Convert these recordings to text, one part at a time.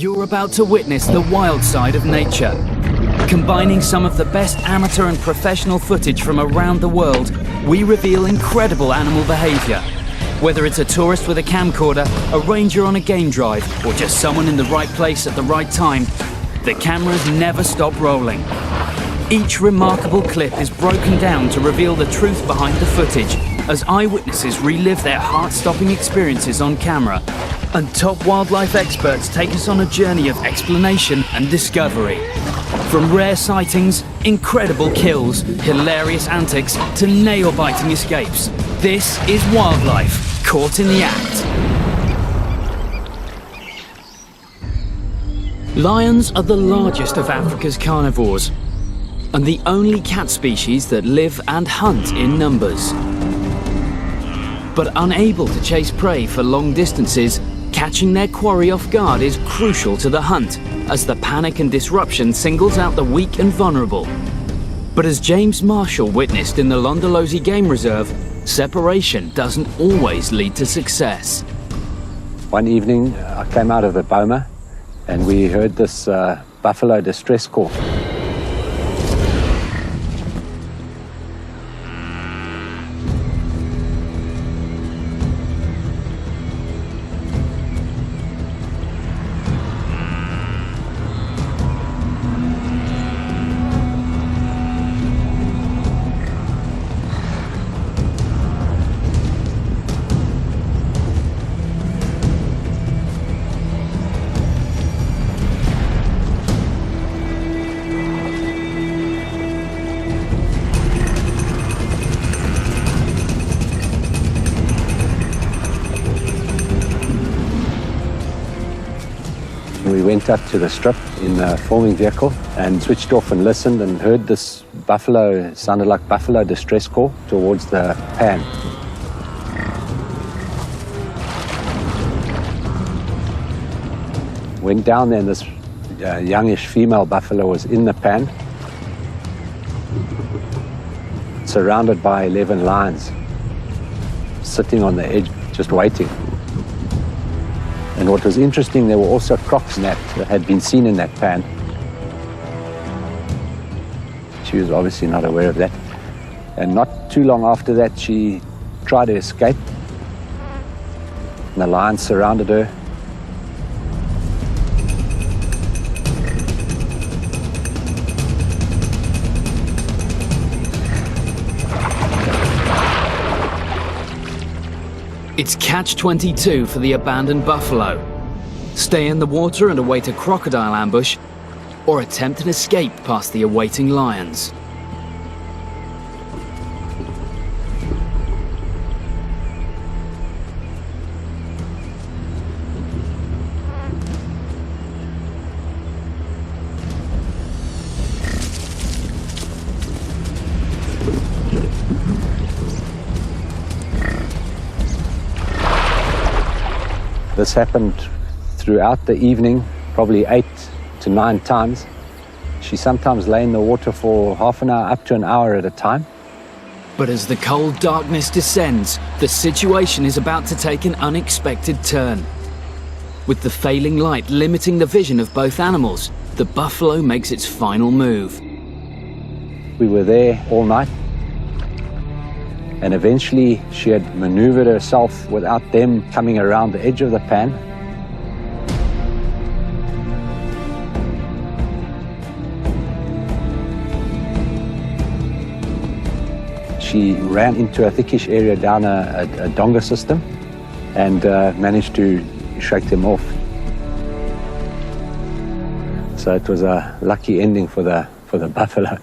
You're about to witness the wild side of nature. Combining some of the best amateur and professional footage from around the world, we reveal incredible animal behavior. Whether it's a tourist with a camcorder, a ranger on a game drive, or just someone in the right place at the right time, the cameras never stop rolling. Each remarkable clip is broken down to reveal the truth behind the footage, as eyewitnesses relive their heart-stopping experiences on camera. And top wildlife experts take us on a journey of explanation and discovery. From rare sightings, incredible kills, hilarious antics, to nail-biting escapes, this is wildlife caught in the act. Lions are the largest of Africa's carnivores, and the only cat species that live and hunt in numbers. But unable to chase prey for long distances, catching their quarry off guard is crucial to the hunt, as the panic and disruption singles out the weak and vulnerable. But as James Marshall witnessed in the Londolozi Game Reserve, separation doesn't always lead to success. One evening, I came out of the boma and we heard this buffalo distress call. We went up to the strip in a forming vehicle and switched off and listened and heard this buffalo, sounded like buffalo distress call towards the pan. Went down there and this youngish female buffalo was in the pan, surrounded by 11 lions, sitting on the edge, just waiting. And what was interesting, there were also crocs that had been seen in that pan. She was obviously not aware of that. And not too long after that, she tried to escape. And the lions surrounded her. It's catch-22 for the abandoned buffalo. Stay in the water and await a crocodile ambush, or attempt an escape past the awaiting lions. This happened throughout the evening, probably 8 to 9 times. She sometimes lay in the water for half an hour, up to an hour at a time. But as the cold darkness descends, the situation is about to take an unexpected turn. With the failing light limiting the vision of both animals, the buffalo makes its final move. We were there all night. And eventually she had maneuvered herself without them coming around the edge of the pan. She ran into a thickish area down a donga system and managed to shake them off. So it was a lucky ending for the buffalo.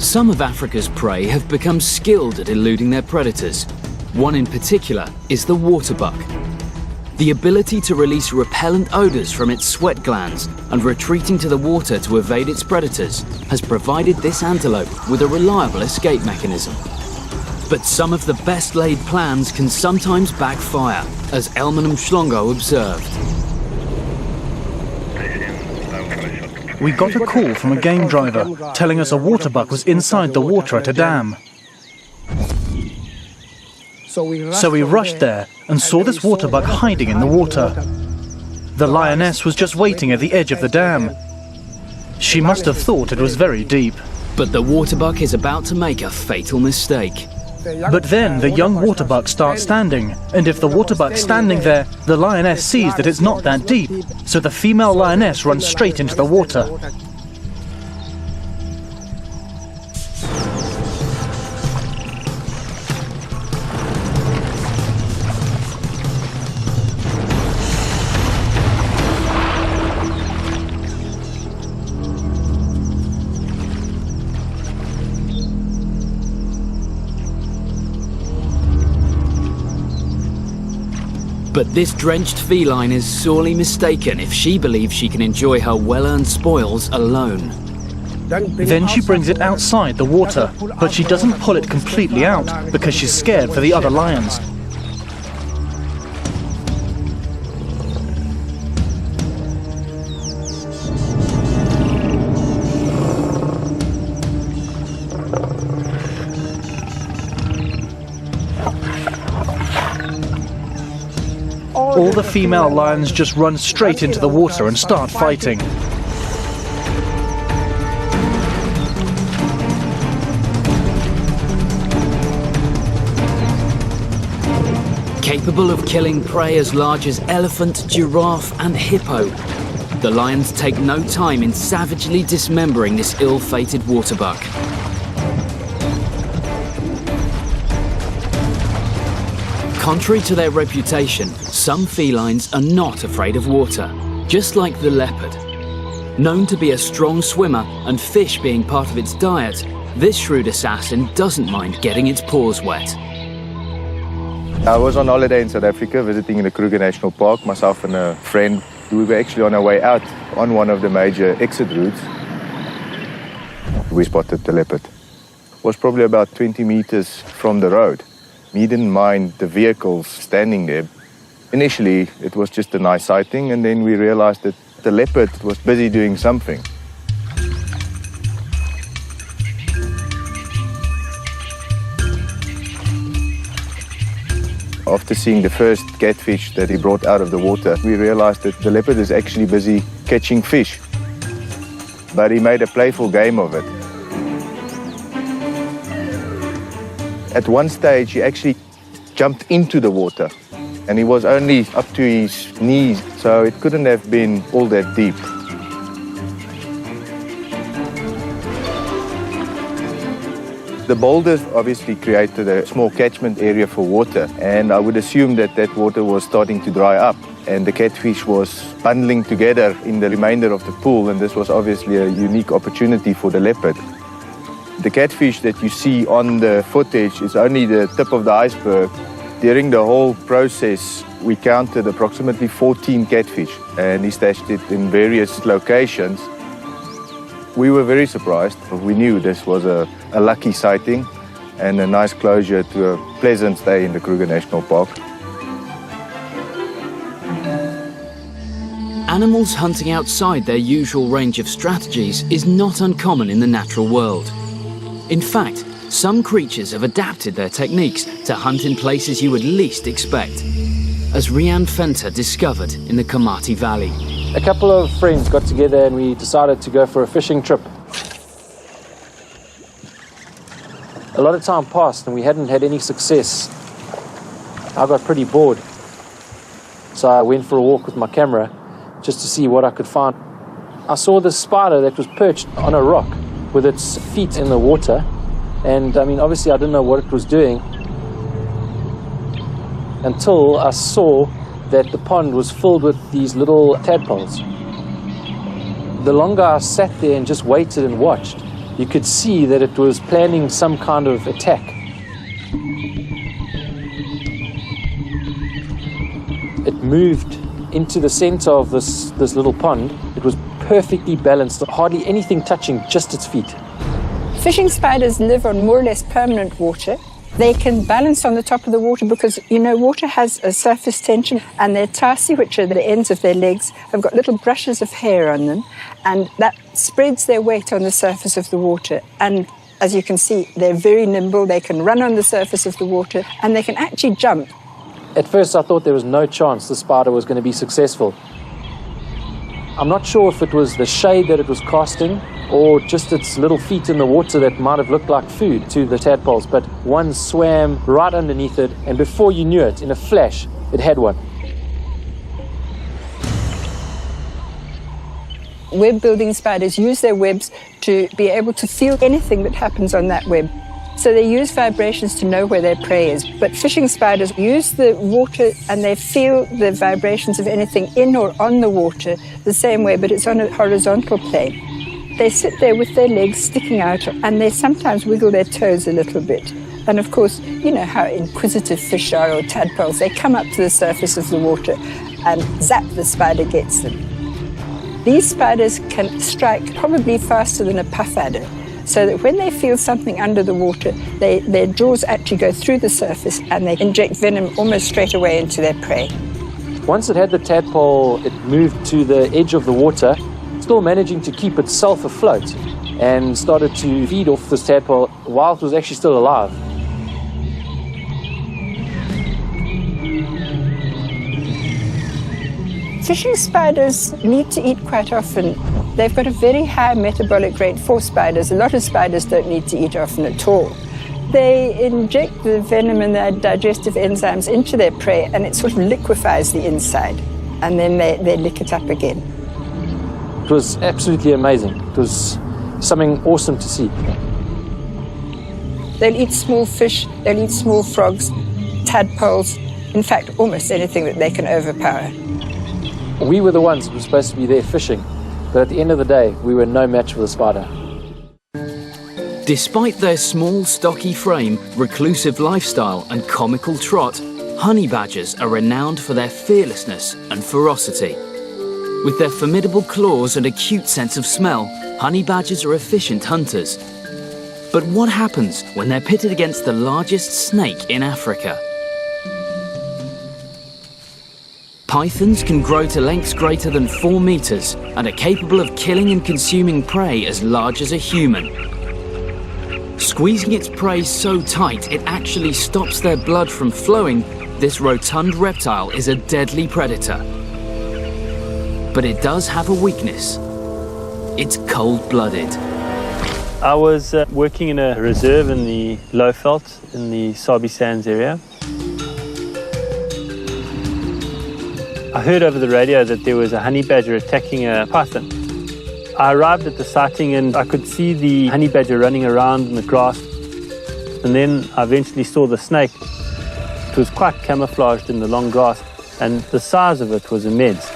Some of Africa's prey have become skilled at eluding their predators. One in particular is the waterbuck. The ability to release repellent odours from its sweat glands and retreating to the water to evade its predators has provided this antelope with a reliable escape mechanism. But some of the best laid plans can sometimes backfire, as Elman Mshlongo observed. We got a call from a game driver telling us a waterbuck was inside the water at a dam. So we rushed there and saw this waterbuck hiding in the water. The lioness was just waiting at the edge of the dam. She must have thought it was very deep. But the waterbuck is about to make a fatal mistake. But then the young waterbuck starts standing, and if the waterbuck's standing there, the lioness sees that it's not that deep, so the female lioness runs straight into the water. But this drenched feline is sorely mistaken if she believes she can enjoy her well-earned spoils alone. Then she brings it outside the water, but she doesn't pull it completely out because she's scared for the other lions. All the female lions just run straight into the water and start fighting. Capable of killing prey as large as elephant, giraffe and hippo, the lions take no time in savagely dismembering this ill-fated waterbuck. Contrary to their reputation, some felines are not afraid of water, just like the leopard. Known to be a strong swimmer and fish being part of its diet, this shrewd assassin doesn't mind getting its paws wet. I was on holiday in South Africa visiting in the Kruger National Park, myself and a friend. We were actually on our way out on one of the major exit routes. We spotted the leopard. It was probably about 20 meters from the road. He didn't mind the vehicles standing there. Initially, it was just a nice sighting, and then we realized that the leopard was busy doing something. After seeing the first catfish that he brought out of the water, we realized that the leopard is actually busy catching fish. But he made a playful game of it. At one stage, he actually jumped into the water, and he was only up to his knees, so it couldn't have been all that deep. The boulders obviously created a small catchment area for water, and I would assume that that water was starting to dry up, and the catfish was bundling together in the remainder of the pool, and this was obviously a unique opportunity for the leopard. The catfish that you see on the footage is only the tip of the iceberg. During the whole process, we counted approximately 14 catfish, and he stashed it in various locations. We were very surprised. We knew this was a lucky sighting and a nice closure to a pleasant stay in the Kruger National Park. Animals hunting outside their usual range of strategies is not uncommon in the natural world. In fact, some creatures have adapted their techniques to hunt in places you would least expect, as Rian Fenter discovered in the Komati Valley. A couple of friends got together and we decided to go for a fishing trip. A lot of time passed and we hadn't had any success. I got pretty bored. So I went for a walk with my camera just to see what I could find. I saw this spider that was perched on a rock with its feet in the water. And I mean, obviously I didn't know what it was doing until I saw that the pond was filled with these little tadpoles. The longer I sat there and just waited and watched, you could see that it was planning some kind of attack. It moved into the center of this little pond. It was perfectly balanced, hardly anything touching, just its feet. Fishing spiders live on more or less permanent water. They can balance on the top of the water because, you know, water has a surface tension, and their tarsi, which are the ends of their legs, have got little brushes of hair on them, and that spreads their weight on the surface of the water. And as you can see, they're very nimble. They can run on the surface of the water, and they can actually jump. At first I thought there was no chance the spider was going to be successful. I'm not sure if it was the shade that it was casting or just its little feet in the water that might have looked like food to the tadpoles, but one swam right underneath it, and before you knew it, in a flash, it had one. Web-building spiders use their webs to be able to feel anything that happens on that web. So they use vibrations to know where their prey is. But fishing spiders use the water and they feel the vibrations of anything in or on the water the same way, but it's on a horizontal plane. They sit there with their legs sticking out, and they sometimes wiggle their toes a little bit. And of course, you know how inquisitive fish are, or tadpoles. They come up to the surface of the water and zap, the spider gets them. These spiders can strike probably faster than a puff adder, so that when they feel something under the water, their jaws actually go through the surface and they inject venom almost straight away into their prey. Once it had the tadpole, it moved to the edge of the water, still managing to keep itself afloat, and started to feed off this tadpole while it was actually still alive. Fishing spiders need to eat quite often. They've got a very high metabolic rate for spiders. A lot of spiders don't need to eat often at all. They inject the venom and their digestive enzymes into their prey, and it sort of liquefies the inside, and then they lick it up again. It was absolutely amazing. It was something awesome to see. They'll eat small fish, they'll eat small frogs, tadpoles, in fact, almost anything that they can overpower. We were the ones who were supposed to be there fishing, but at the end of the day, we were no match for the spider. Despite their small, stocky frame, reclusive lifestyle and comical trot, honey badgers are renowned for their fearlessness and ferocity. With their formidable claws and acute sense of smell, honey badgers are efficient hunters. But what happens when they're pitted against the largest snake in Africa? Pythons can grow to lengths greater than 4 meters and are capable of killing and consuming prey as large as a human. Squeezing its prey so tight it actually stops their blood from flowing, this rotund reptile is a deadly predator. But it does have a weakness. It's cold-blooded. I was working in a reserve in the Lowveld in the Sabi Sands area. I heard over the radio that there was a honey badger attacking a python. I arrived at the sighting and I could see the honey badger running around in the grass. And then I eventually saw the snake. It was quite camouflaged in the long grass, and the size of it was immense.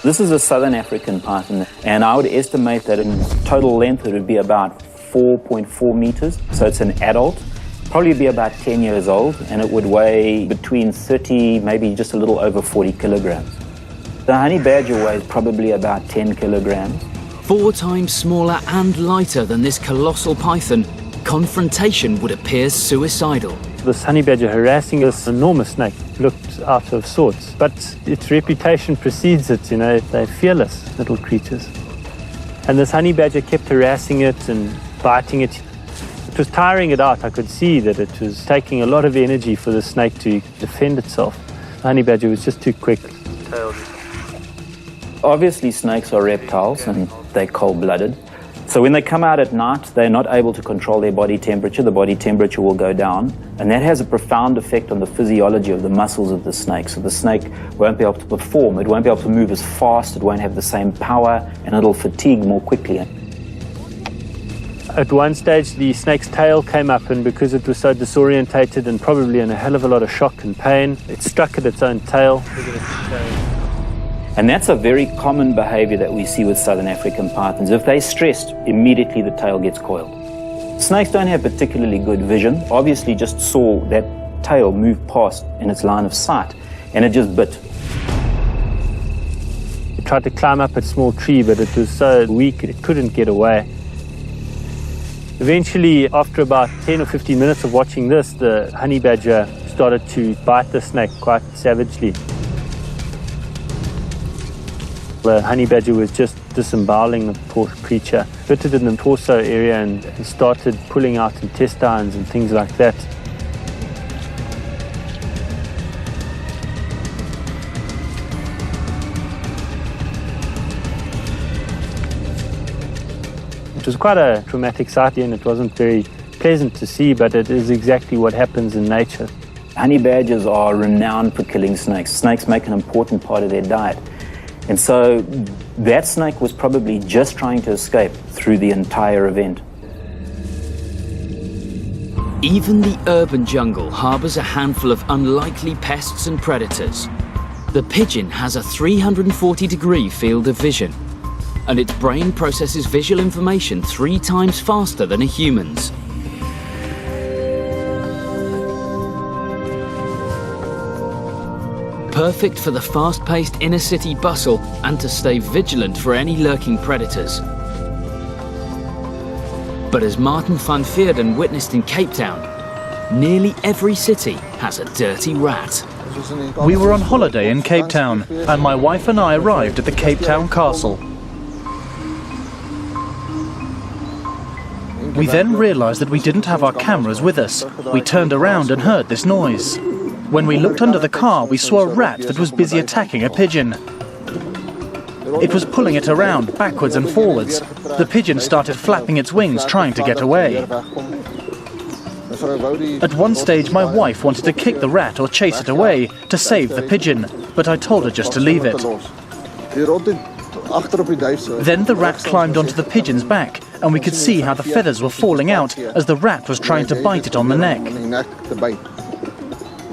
This is a southern African python, and I would estimate that in total length it would be about 4.4 meters. So it's an adult. Probably be about 10 years old, and it would weigh between 30, maybe just a little over 40 kilograms. The honey badger weighs probably about 10 kilograms. 4 times smaller and lighter than this colossal python, confrontation would appear suicidal. This honey badger harassing this enormous snake looked out of sorts, but its reputation precedes it, you know, they're fearless little creatures. And this honey badger kept harassing it and biting it. It was tiring it out. I could see that it was taking a lot of energy for the snake to defend itself. The honey badger was just too quick. Obviously, snakes are reptiles and they're cold-blooded. So when they come out at night, they're not able to control their body temperature. The body temperature will go down, and that has a profound effect on the physiology of the muscles of the snake. So the snake won't be able to perform. It won't be able to move as fast. It won't have the same power, and it'll fatigue more quickly. At one stage, the snake's tail came up, and because it was so disorientated and probably in a hell of a lot of shock and pain, it struck at its own tail. And that's a very common behavior that we see with Southern African pythons. If they're stressed, immediately the tail gets coiled. Snakes don't have particularly good vision. Obviously just saw that tail move past in its line of sight, and it just bit. It tried to climb up a small tree, but it was so weak it couldn't get away. Eventually, after about 10 or 15 minutes of watching this, the honey badger started to bite the snake quite savagely. The honey badger was just disemboweling the poor creature, bit it in the torso area and started pulling out intestines and things like that. It was quite a traumatic sight, and it wasn't very pleasant to see, but it is exactly what happens in nature. Honey badgers are renowned for killing snakes. Snakes make an important part of their diet. And so that snake was probably just trying to escape through the entire event. Even the urban jungle harbours a handful of unlikely pests and predators. The pigeon has a 340-degree field of vision, and its brain processes visual information 3 times faster than a human's. Perfect for the fast-paced inner-city bustle and to stay vigilant for any lurking predators. But as Martin van Veerden witnessed in Cape Town, nearly every city has a dirty rat. We were on holiday in Cape Town, and my wife and I arrived at the Cape Town castle. We then realized that we didn't have our cameras with us. We turned around and heard this noise. When we looked under the car, we saw a rat that was busy attacking a pigeon. It was pulling it around, backwards and forwards. The pigeon started flapping its wings, trying to get away. At one stage, my wife wanted to kick the rat or chase it away to save the pigeon, but I told her just to leave it. Then the rat climbed onto the pigeon's back, and we could see how the feathers were falling out as the rat was trying to bite it on the neck.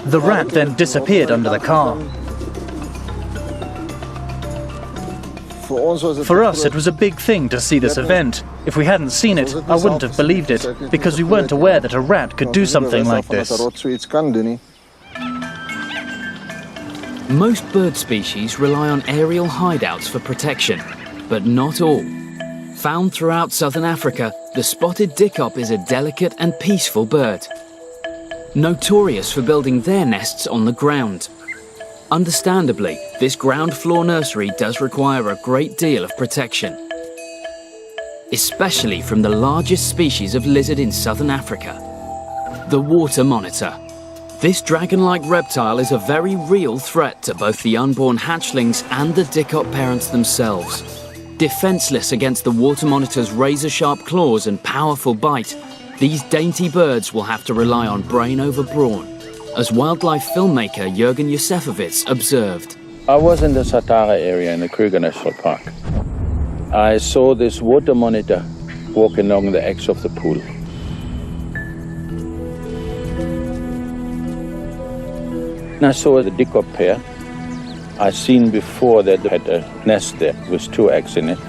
The rat then disappeared under the car. For us, it was a big thing to see this event. If we hadn't seen it, I wouldn't have believed it, because we weren't aware that a rat could do something like this. Most bird species rely on aerial hideouts for protection, but not all. Found throughout southern Africa, the spotted dickop is a delicate and peaceful bird, notorious for building their nests on the ground. Understandably, this ground floor nursery does require a great deal of protection, especially from the largest species of lizard in southern Africa, the water monitor. This dragon-like reptile is a very real threat to both the unborn hatchlings and the dickop parents themselves. Defenseless against the water monitor's razor-sharp claws and powerful bite, these dainty birds will have to rely on brain over brawn, as wildlife filmmaker Jürgen Josefowitz observed. I was in the Satara area in the Kruger National Park. I saw this water monitor walking along the edge of the pool. And I saw the dickop pair. I'd seen before that they had a nest there with 2 eggs in it.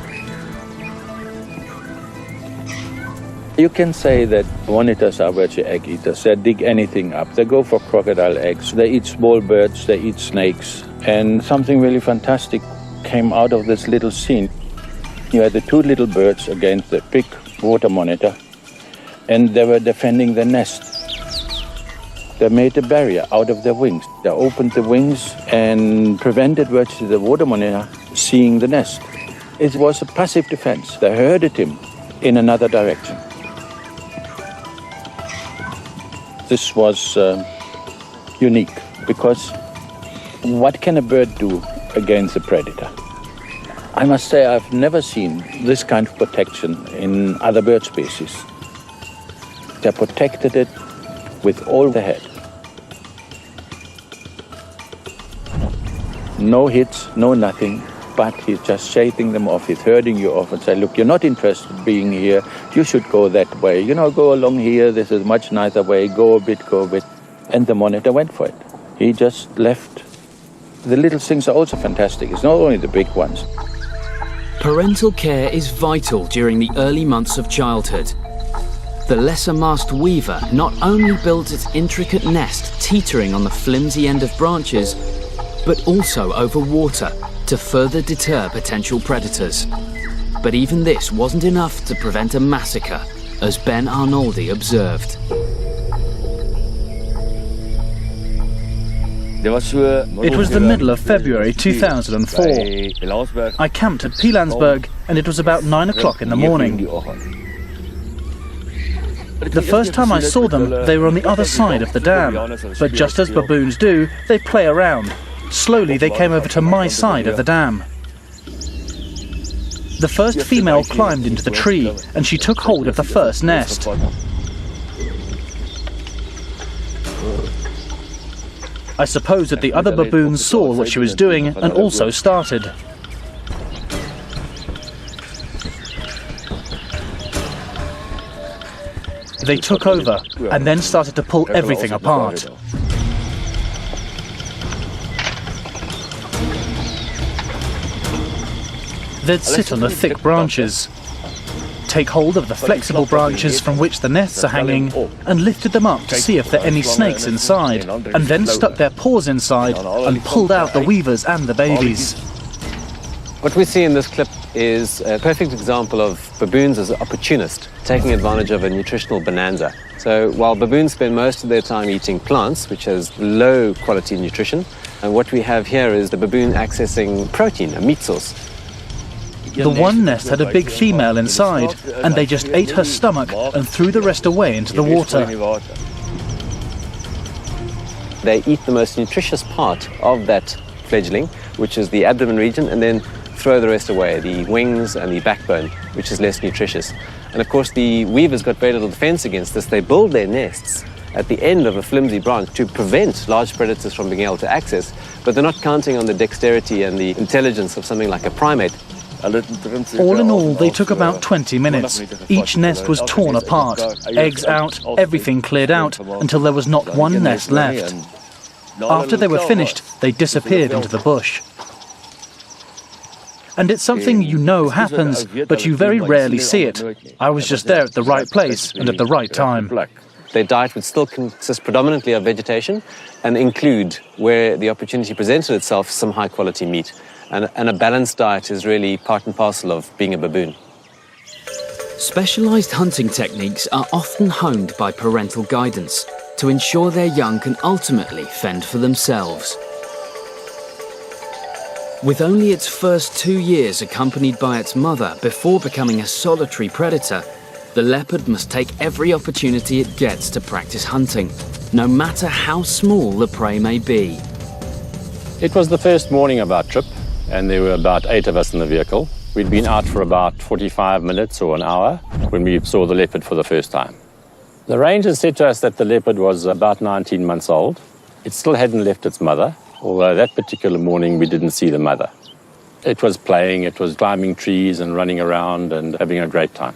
You can say that monitors are virtually egg eaters. They dig anything up. They go for crocodile eggs. They eat small birds. They eat snakes. And something really fantastic came out of this little scene. You had the 2 little birds against the big water monitor, and they were defending the nest. They made a barrier out of their wings. They opened the wings and prevented virtually the water monitor seeing the nest. It was a passive defense. They herded him in another direction. This was unique, because what can a bird do against a predator? I must say I've never seen this kind of protection in other bird species. They protected it with all the head. No hits, no nothing, but he's just shaking them off. He's herding you off and say, look, you're not interested in being here. You should go that way. You know, go along here. This is a much nicer way. Go a bit, go a bit. And the monitor went for it. He just left The little things are also fantastic. It's not only the big ones. Parental care is vital during the early months of childhood. The lesser-masked weaver not only builds its intricate nest teetering on the flimsy end of branches, but also over water to further deter potential predators. But even this wasn't enough to prevent a massacre, as Ben Arnoldi observed. It was the middle of February 2004. I camped at Pilansberg and it was about 9 o'clock in the morning. The first time I saw them, they were on the other side of the dam. But just as baboons do, they play around. Slowly they came over to my side of the dam. The first female climbed into the tree and she took hold of the first nest. I suppose that the other baboons saw what she was doing and also started. They took over and then started to pull everything apart. They'd sit on the thick branches, take hold of the flexible branches from which the nests are hanging, and lifted them up to see if there are any snakes inside, and then stuck their paws inside and pulled out the weavers and the babies. What we see in this clip is a perfect example of baboons as an opportunist, taking advantage of a nutritional bonanza. So while baboons spend most of their time eating plants, which has low quality nutrition, and what we have here is the baboon accessing protein, a meat source. The one nest had a big female inside, and they just ate her stomach and threw the rest away into the water. They eat the most nutritious part of that fledgling, which is the abdomen region, and then throw the rest away, the wings and the backbone, which is less nutritious. And of course, the weavers got very little defense against this. They build their nests at the end of a flimsy branch to prevent large predators from being able to access, but they're not counting on the dexterity and the intelligence of something like a primate. All in all, they took about 20 minutes. Each nest was torn apart, eggs out, everything cleared out, until there was not one nest left. After they were finished, they disappeared into the bush. And it's something you know happens, but you very rarely see it. I was just there at the right place and at the right time. Their diet would still consist predominantly of vegetation and include, where the opportunity presented itself, some high-quality meat. And a balanced diet is really part and parcel of being a baboon. Specialised hunting techniques are often honed by parental guidance to ensure their young can ultimately fend for themselves. With only its first 2 years accompanied by its mother before becoming a solitary predator, the leopard must take every opportunity it gets to practice hunting, no matter how small the prey may be. It was the first morning of our trip, and there were about 8 of us in the vehicle. We'd been out for about 45 minutes or an hour when we saw the leopard for the first time. The rangers said to us that the leopard was about 19 months old. It still hadn't left its mother, although that particular morning we didn't see the mother. It was playing, it was climbing trees and running around and having a great time.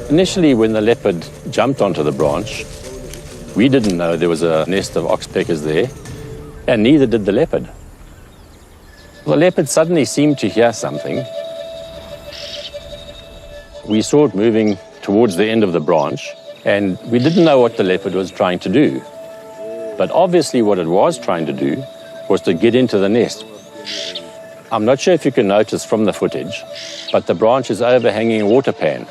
Initially, when the leopard jumped onto the branch, we didn't know there was a nest of oxpeckers there, and neither did the leopard. The leopard suddenly seemed to hear something. We saw it moving towards the end of the branch, and we didn't know what the leopard was trying to do. But obviously what it was trying to do was to get into the nest. I'm not sure if you can notice from the footage, but the branch is overhanging a water pan.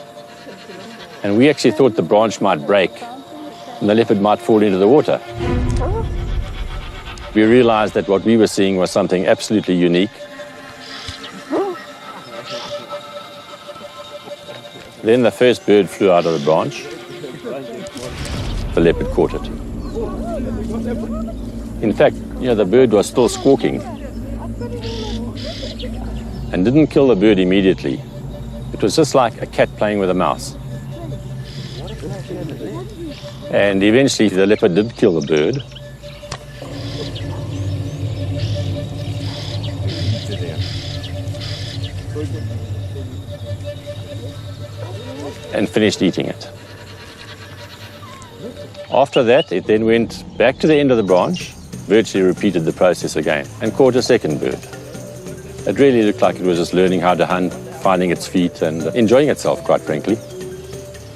And we actually thought the branch might break and the leopard might fall into the water. We realized that what we were seeing was something absolutely unique. Then the first bird flew out of the branch. The leopard caught it. In fact, the bird was still squawking and didn't kill the bird immediately. It was just like a cat playing with a mouse. And eventually the leopard did kill the bird. And finished eating it. After that, it then went back to the end of the branch, virtually repeated the process again, and caught a second bird. It really looked like it was just learning how to hunt, finding its feet, and enjoying itself, quite frankly.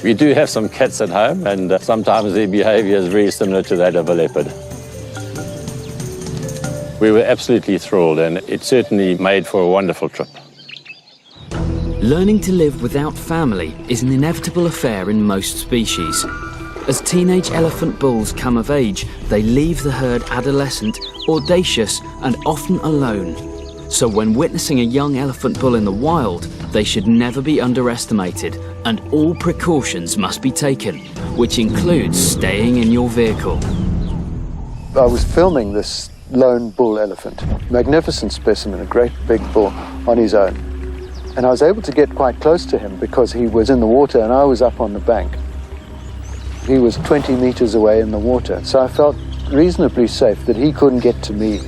We do have some cats at home, and sometimes their behavior is very similar to that of a leopard. We were absolutely thrilled, and it certainly made for a wonderful trip. Learning to live without family is an inevitable affair in most species. As teenage elephant bulls come of age, they leave the herd adolescent, audacious, and often alone. So when witnessing a young elephant bull in the wild, they should never be underestimated, and all precautions must be taken, which includes staying in your vehicle. I was filming this lone bull elephant, magnificent specimen, a great big bull on his own. And I was able to get quite close to him because he was in the water and I was up on the bank. He was 20 meters away in the water, so I felt reasonably safe that he couldn't get to me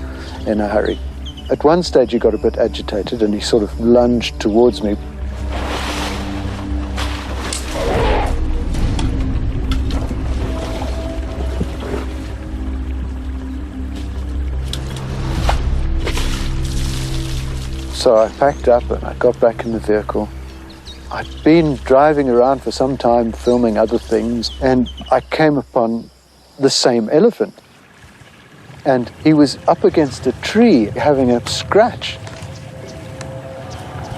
in a hurry. At one stage he got a bit agitated and he sort of lunged towards me. So I packed up and I got back in the vehicle. I'd been driving around for some time filming other things and I came upon the same elephant. And he was up against a tree having a scratch.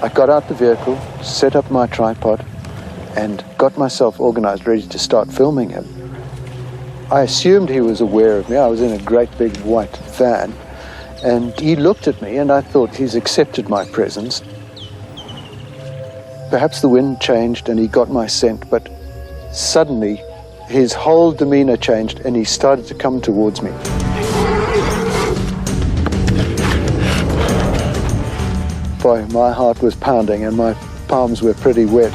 I got out the vehicle, set up my tripod and got myself organized, ready to start filming him. I assumed he was aware of me. I was in a great big white van. And he looked at me and I thought he's accepted my presence. Perhaps the wind changed and he got my scent, but suddenly his whole demeanor changed and he started to come towards me. Boy, my heart was pounding and my palms were pretty wet.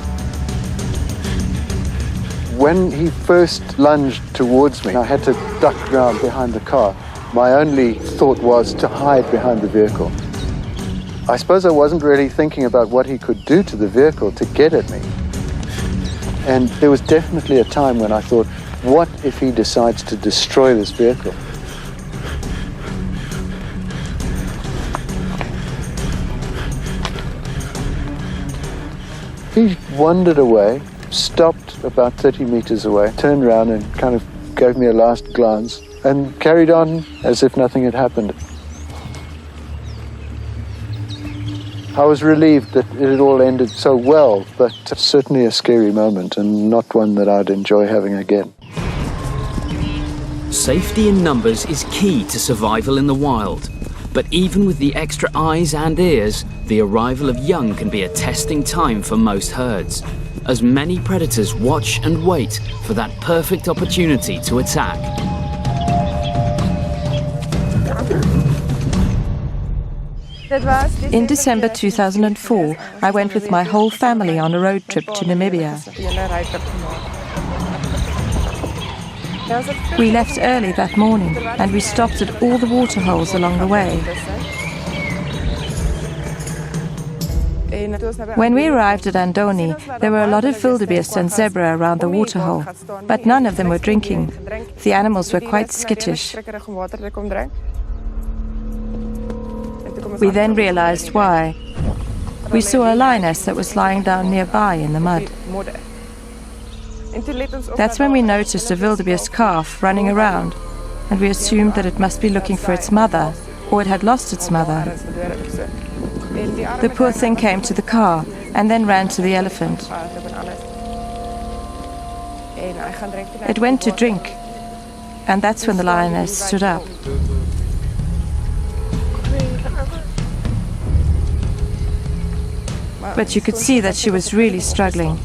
When he first lunged towards me, I had to duck around behind the car. My only thought was to hide behind the vehicle. I suppose I wasn't really thinking about what he could do to the vehicle to get at me. And there was definitely a time when I thought, what if he decides to destroy this vehicle? He wandered away, stopped about 30 meters away, turned around and kind of gave me a last glance and carried on as if nothing had happened. I was relieved that it had all ended so well, but certainly a scary moment and not one that I'd enjoy having again. Safety in numbers is key to survival in the wild. But even with the extra eyes and ears, the arrival of young can be a testing time for most herds, as many predators watch and wait for that perfect opportunity to attack. In December 2004, I went with my whole family on a road trip to Namibia. We left early that morning and we stopped at all the waterholes along the way. When we arrived at Andoni, there were a lot of wildebeest and zebra around the waterhole, but none of them were drinking. The animals were quite skittish. We then realized why. We saw a lioness that was lying down nearby in the mud. That's when we noticed a wildebeest calf running around, and we assumed that it must be looking for its mother, or it had lost its mother. The poor thing came to the car and then ran to the elephant. It went to drink, and that's when the lioness stood up. But you could see that she was really struggling.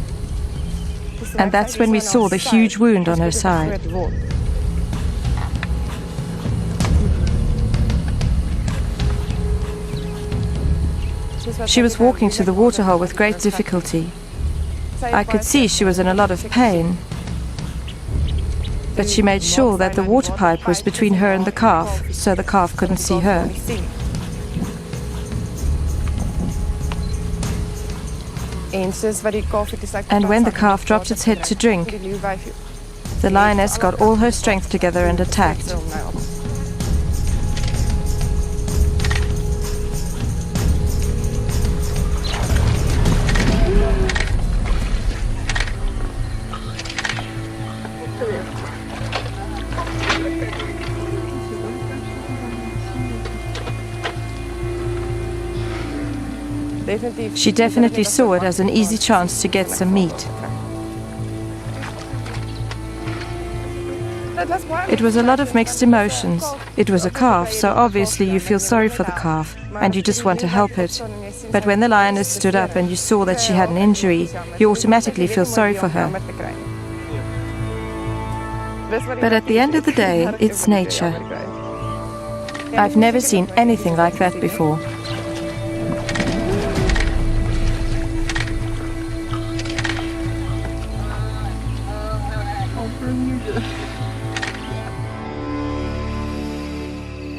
And that's when we saw the huge wound on her side. She was walking to the waterhole with great difficulty. I could see she was in a lot of pain. But she made sure that the water pipe was between her and the calf, so the calf couldn't see her. And when the calf dropped its head to drink, The lioness got all her strength together and attacked. She definitely saw it as an easy chance to get some meat. It was a lot of mixed emotions. It was a calf, so obviously you feel sorry for the calf, and you just want to help it. But when the lioness stood up and you saw that she had an injury, you automatically feel sorry for her. But at the end of the day, it's nature. I've never seen anything like that before.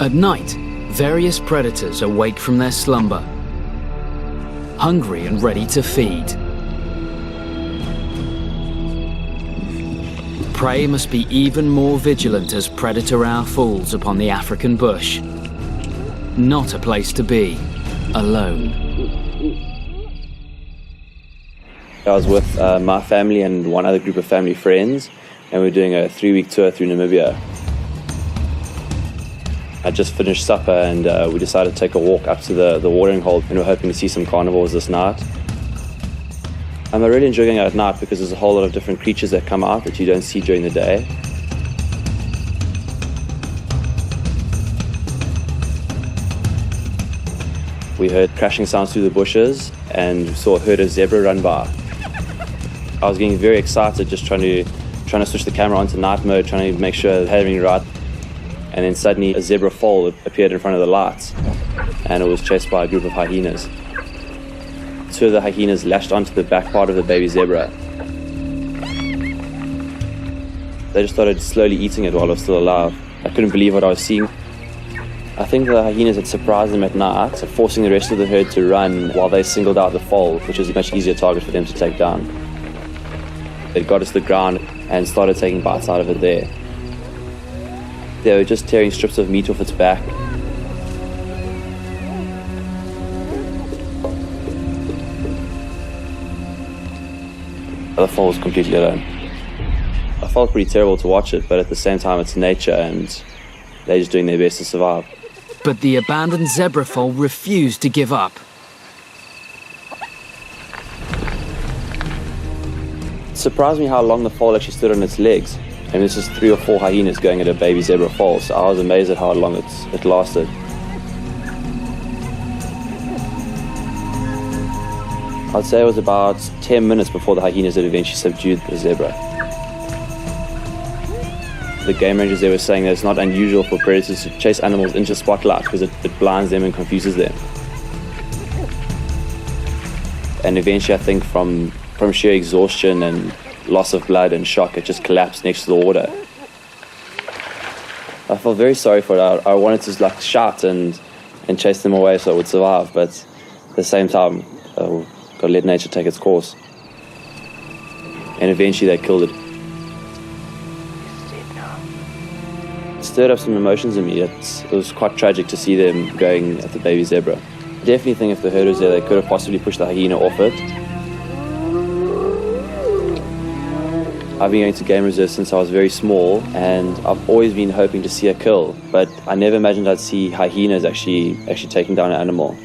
At night, various predators awake from their slumber, hungry and ready to feed. Prey must be even more vigilant as predator hour falls upon the African bush. Not a place to be, alone. I was with my family and one other group of family friends, and we were doing a 3-week tour through Namibia. I just finished supper and we decided to take a walk up to the watering hole, and we're hoping to see some carnivores this night. I really enjoy going out at night because there's a whole lot of different creatures that come out that you don't see during the day. We heard crashing sounds through the bushes and saw a herd of zebra run by. I was getting very excited, just trying to switch the camera onto night mode, trying to make sure I had everything right. And then suddenly a zebra foal appeared in front of the lights, and it was chased by a group of hyenas. 2 of the hyenas lashed onto the back part of the baby zebra. They just started slowly eating it while it was still alive. I couldn't believe what I was seeing. I think the hyenas had surprised them at night, forcing the rest of the herd to run while they singled out the foal, which was a much easier target for them to take down. They got it to the ground and started taking bites out of it there. They were just tearing strips of meat off its back. The foal was completely alone. I felt pretty terrible to watch it, but at the same time it's nature and they're just doing their best to survive. But the abandoned zebra foal refused to give up. It surprised me how long the foal actually stood on its legs. I mean, there's just 3 or 4 hyenas going at a baby zebra foal, so I was amazed at how long it lasted. I'd say it was about 10 minutes before the hyenas had eventually subdued the zebra. The game rangers there were saying that it's not unusual for predators to chase animals into spotlight because it blinds them and confuses them. And eventually I think from sheer exhaustion and loss of blood and shock, it just collapsed next to the water. I felt very sorry for it. I wanted to shout and chase them away so it would survive, but at the same time, got to let nature take its course. And eventually they killed it. It stirred up some emotions in me. It was quite tragic to see them going at the baby zebra. I definitely think if the herd was there, they could have possibly pushed the hyena off it. I've been going to game reserves since I was very small, and I've always been hoping to see a kill, but I never imagined I'd see hyenas actually taking down an animal.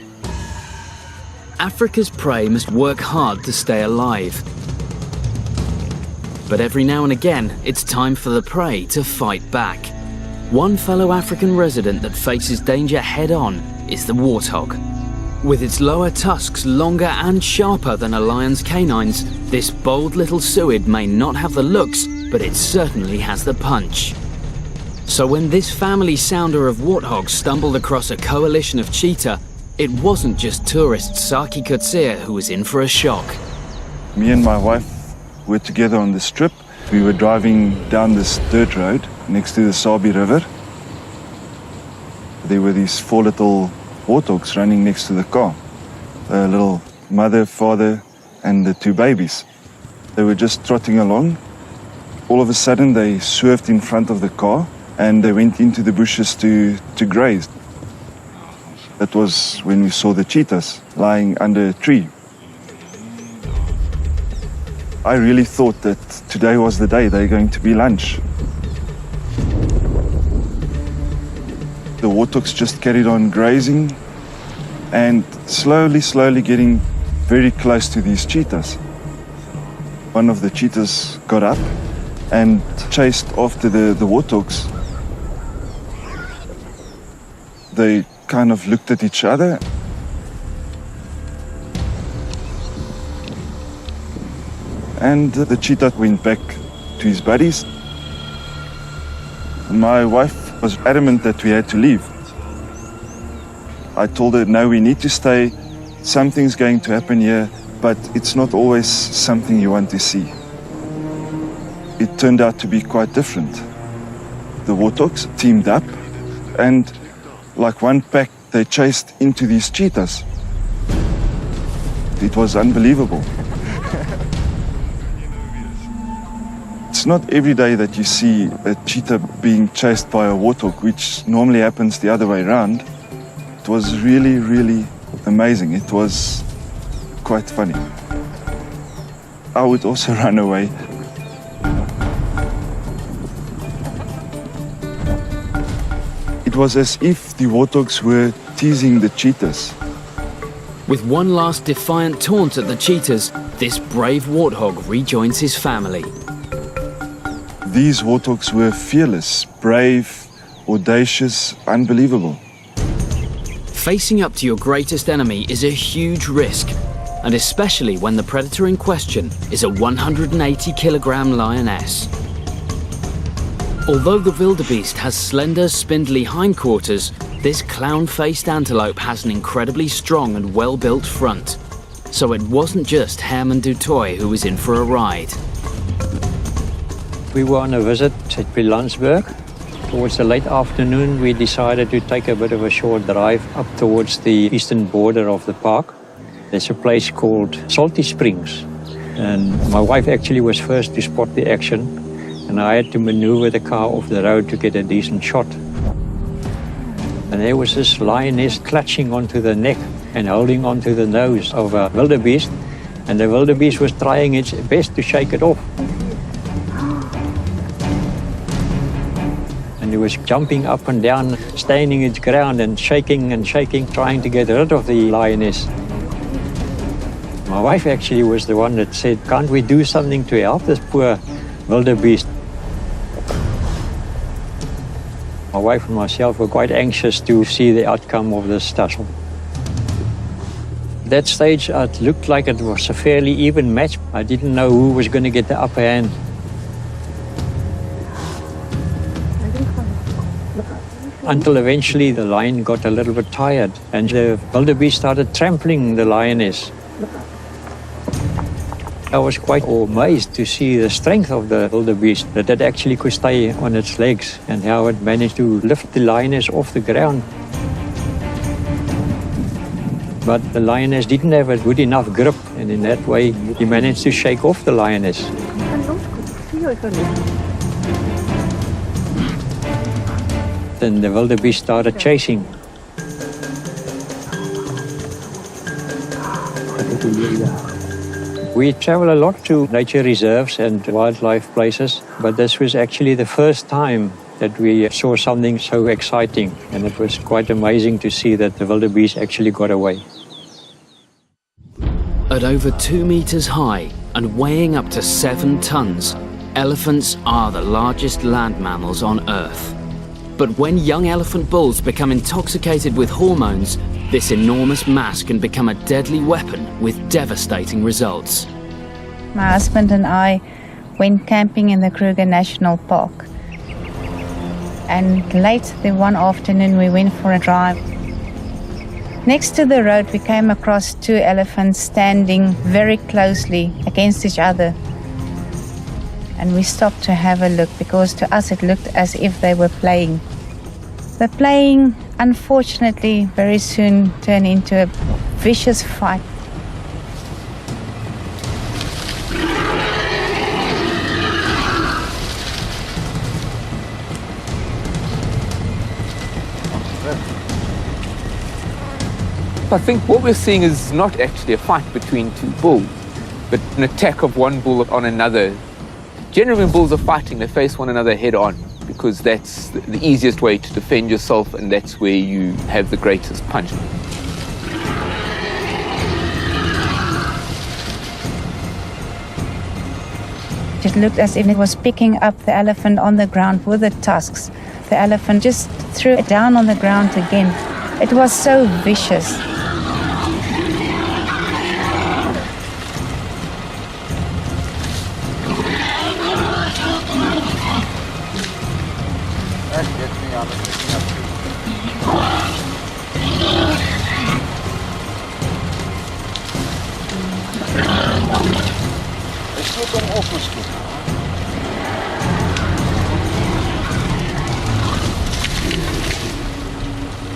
Africa's prey must work hard to stay alive. But every now and again, it's time for the prey to fight back. One fellow African resident that faces danger head-on is the warthog. With its lower tusks longer and sharper than a lion's canines, this bold little suid may not have the looks, but it certainly has the punch. So when this family sounder of warthogs stumbled across a coalition of cheetah, it wasn't just tourist Saki Kutsia who was in for a shock. Me and my wife were together on this trip. We were driving down this dirt road next to the Sabi River. There were these 4 little warthogs running next to the car. A little mother, father, and the 2 babies. They were just trotting along, All of a sudden they swerved in front of the car and they went into the bushes to graze. That was when we saw the cheetahs lying under a tree. I really thought that today was the day they're going to be lunch. The warthogs just carried on grazing and slowly getting very close to these cheetahs. One of the cheetahs got up and chased after the warthogs. They kind of looked at each other. And the cheetah went back to his buddies. My wife was adamant that we had to leave. I told her, no, we need to stay. Something's going to happen here, but it's not always something you want to see. It turned out to be quite different. The warthogs teamed up and like one pack, they chased into these cheetahs. It was unbelievable. It's not every day that you see a cheetah being chased by a warthog, which normally happens the other way around. It was really amazing. It was quite funny. I would also run away. It was as if the warthogs were teasing the cheetahs. With one last defiant taunt at the cheetahs, this brave warthog rejoins his family. These warthogs were fearless, brave, audacious, unbelievable. Facing up to your greatest enemy is a huge risk, and especially when the predator in question is a 180-kilogram lioness. Although the wildebeest has slender, spindly hindquarters, this clown-faced antelope has an incredibly strong and well-built front. So it wasn't just Herman du Toit who was in for a ride. We were on a visit at Bilansburg. Towards the late afternoon, we decided to take a bit of a short drive up towards the eastern border of the park. There's a place called Salty Springs. And my wife actually was first to spot the action, and I had to maneuver the car off the road to get a decent shot. And there was this lioness clutching onto the neck and holding onto the nose of a wildebeest, and the wildebeest was trying its best to shake it off. It was jumping up and down, standing its ground and shaking, trying to get rid of the lioness. My wife actually was the one that said, can't we do something to help this poor wildebeest? My wife and myself were quite anxious to see the outcome of this tussle. At that stage, it looked like it was a fairly even match. I didn't know who was going to get the upper hand. Until eventually the lion got a little bit tired and the wildebeest started trampling the lioness. I was quite amazed to see the strength of the wildebeest, that it actually could stay on its legs and how it managed to lift the lioness off the ground. But the lioness didn't have a good enough grip, and in that way he managed to shake off the lioness. Then the wildebeest started chasing. We travel a lot to nature reserves and wildlife places, but this was actually the first time that we saw something so exciting, and it was quite amazing to see that the wildebeest actually got away. At over 2 meters high and weighing up to 7 tons, elephants are the largest land mammals on Earth. But when young elephant bulls become intoxicated with hormones, this enormous mass can become a deadly weapon with devastating results. My husband and I went camping in the Kruger National Park. And late the one afternoon we went for a drive. Next to the road we came across 2 elephants standing very closely against each other. And we stopped to have a look because to us it looked as if they were playing. The playing, unfortunately, very soon turned into a vicious fight. I think what we're seeing is not actually a fight between two bulls, but an attack of one bull on another. Generally, when bulls are fighting, they face one another head on, because that's the easiest way to defend yourself, and that's where you have the greatest punch. It looked as if it was picking up the elephant on the ground with the tusks. The elephant just threw it down on the ground again. It was so vicious.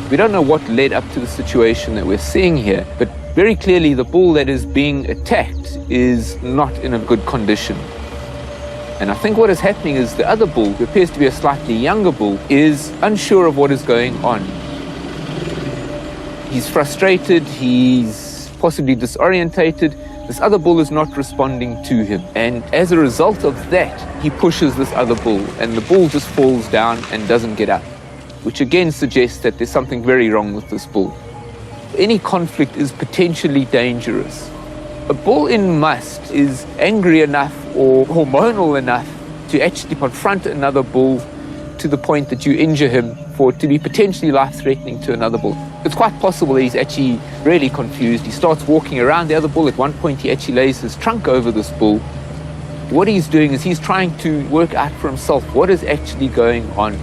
We don't know what led up to the situation that we're seeing here, but very clearly the bull that is being attacked is not in a good condition. And I think what is happening is the other bull, who appears to be a slightly younger bull, is unsure of what is going on. He's frustrated, he's possibly disorientated. This other bull is not responding to him. And as a result of that, he pushes this other bull, and the bull just falls down and doesn't get up, which again suggests that there's something very wrong with this bull. Any conflict is potentially dangerous. A bull in must is angry enough or hormonal enough to actually confront another bull to the point that you injure him, for it to be potentially life-threatening to another bull. It's quite possible that he's actually really confused. He starts walking around the other bull. At one point, he actually lays his trunk over this bull. What he's doing is he's trying to work out for himself what is actually going on.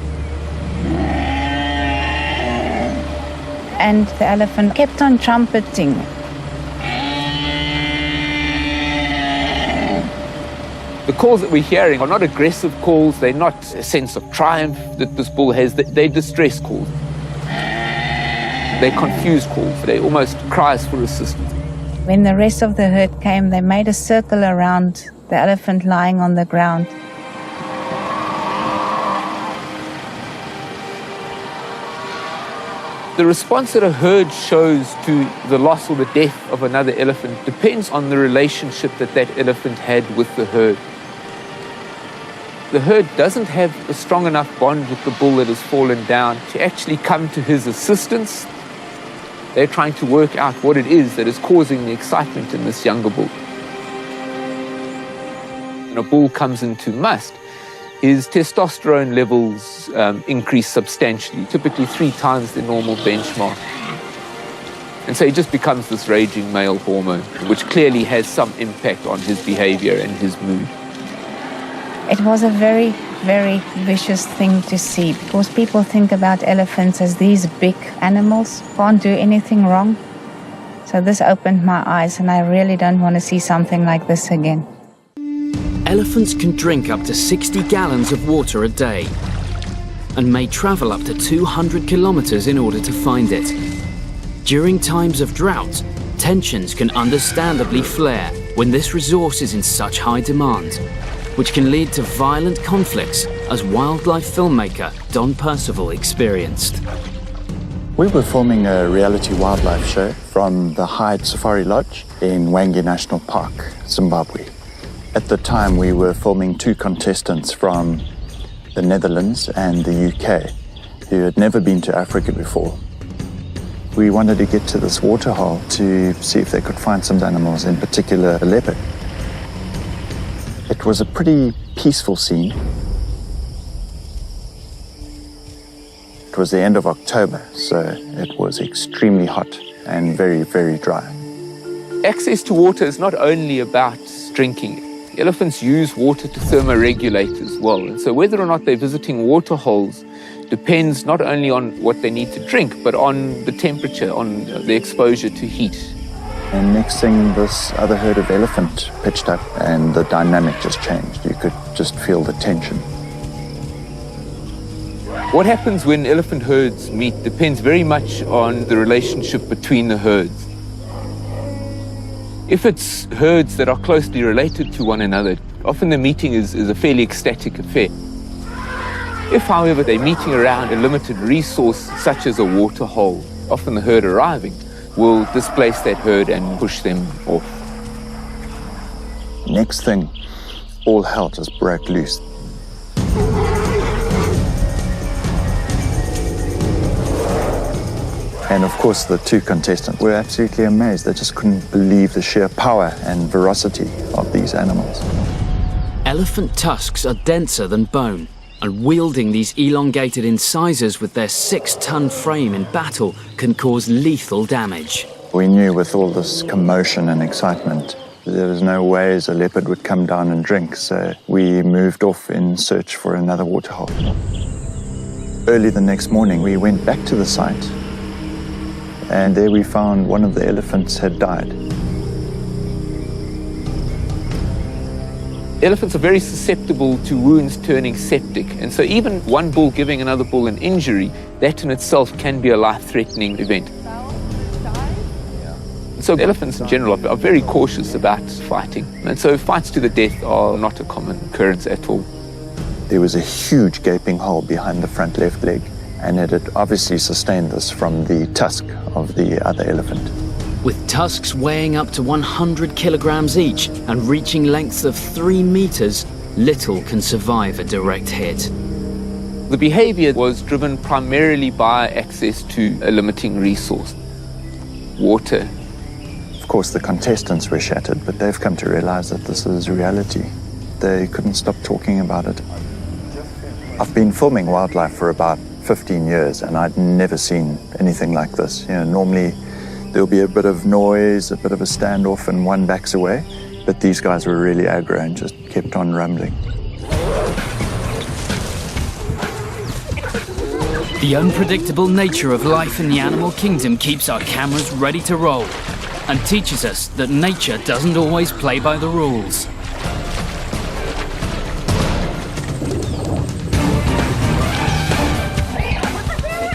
And the elephant kept on trumpeting. The calls that we're hearing are not aggressive calls. They're not a sense of triumph that this bull has. They're distress calls. They're confused calls. They're almost cries for assistance. When the rest of the herd came, they made a circle around the elephant lying on the ground. The response that a herd shows to the loss or the death of another elephant depends on the relationship that that elephant had with the herd. The herd doesn't have a strong enough bond with the bull that has fallen down to actually come to his assistance. They're trying to work out what it is that is causing the excitement in this younger bull. When a bull comes into must, his testosterone levels increase substantially, typically 3 times the normal benchmark. And so he just becomes this raging male hormone, which clearly has some impact on his behavior and his mood. It was a very, very vicious thing to see, because people think about elephants as these big animals, can't do anything wrong. So this opened my eyes, and I really don't want to see something like this again. Elephants can drink up to 60 gallons of water a day and may travel up to 200 kilometers in order to find it. During times of drought, tensions can understandably flare when this resource is in such high demand, which can lead to violent conflicts, as wildlife filmmaker Don Percival experienced. We were filming a reality wildlife show from the Hyde Safari Lodge in Hwange National Park, Zimbabwe. At the time, we were filming 2 contestants from the Netherlands and the UK who had never been to Africa before. We wanted to get to this waterhole to see if they could find some animals, in particular a leopard. It was a pretty peaceful scene. It was the end of October, so it was extremely hot and very, very dry. Access to water is not only about drinking. Elephants use water to thermoregulate as well. And so whether or not they're visiting water holes depends not only on what they need to drink, but on the temperature, on the exposure to heat. And next thing, this other herd of elephant pitched up, and the dynamic just changed. You could just feel the tension. What happens when elephant herds meet depends very much on the relationship between the herds. If it's herds that are closely related to one another, often the meeting is a fairly ecstatic affair. If, however, they're meeting around a limited resource, such as a water hole, often the herd arriving, will displace that herd and push them off. Next thing, all hell just broke loose. And of course, the two contestants were absolutely amazed. They just couldn't believe the sheer power and ferocity of these animals. Elephant tusks are denser than bone, and wielding these elongated incisors with their 6-ton frame in battle can cause lethal damage. We knew with all this commotion and excitement, there was no ways a leopard would come down and drink, so we moved off in search for another waterhole. Early the next morning, we went back to the site, and there we found one of the elephants had died. Elephants are very susceptible to wounds turning septic, and so even one bull giving another bull an injury, that in itself can be a life-threatening event. So elephants in general are very cautious about fighting, and so fights to the death are not a common occurrence at all. There was a huge gaping hole behind the front left leg, and it had obviously sustained this from the tusk of the other elephant. With tusks weighing up to 100 kilograms each and reaching lengths of 3 meters, little can survive a direct hit. The behavior was driven primarily by access to a limiting resource, water. Of course, the contestants were shattered, but they've come to realize that this is reality. They couldn't stop talking about it. I've been filming wildlife for about 15 years, and I'd never seen anything like this. You know, normally there'll be a bit of noise, a bit of a standoff, and one backs away. But these guys were really aggro and just kept on rumbling. The unpredictable nature of life in the animal kingdom keeps our cameras ready to roll and teaches us that nature doesn't always play by the rules.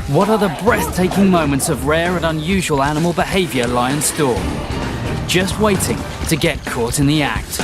What other breathtaking moments of rare and unusual animal behavior lie in store? Just waiting to get caught in the act.